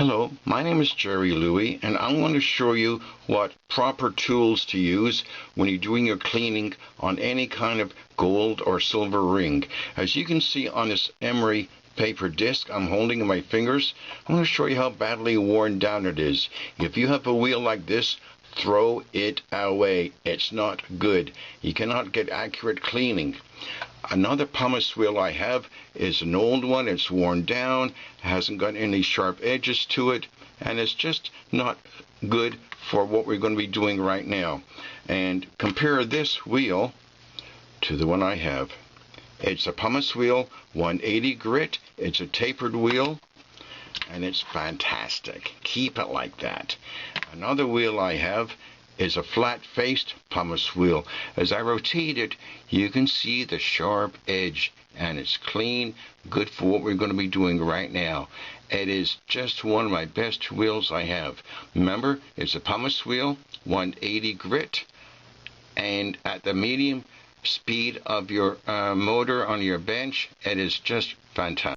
Hello, my name is Gerry Lewy, and I'm going to show you what proper tools to use when you're doing your cleaning on any kind of gold or silver ring. As you can see on this emery paper disc I'm holding in my fingers, I'm going to show you how badly worn down it is. If you have a wheel like this, throw it away. It's not good. You cannot get accurate cleaning. Another pumice wheel I have is an old one. It's worn down, hasn't got any sharp edges to it, and it's just not good for what we're going to be doing right now. And compare this wheel to the one I have. It's a pumice wheel, 180 grit. It's a tapered wheel, and it's fantastic. Keep it like that. Another wheel I have is a flat-faced pumice wheel. As I rotate it, you can see the sharp edge, and it's clean, good for what we're going to be doing right now. It is just one of my best wheels I have. Remember, it's a pumice wheel, 180 grit, and at the medium speed of your motor on your bench, it is just fantastic.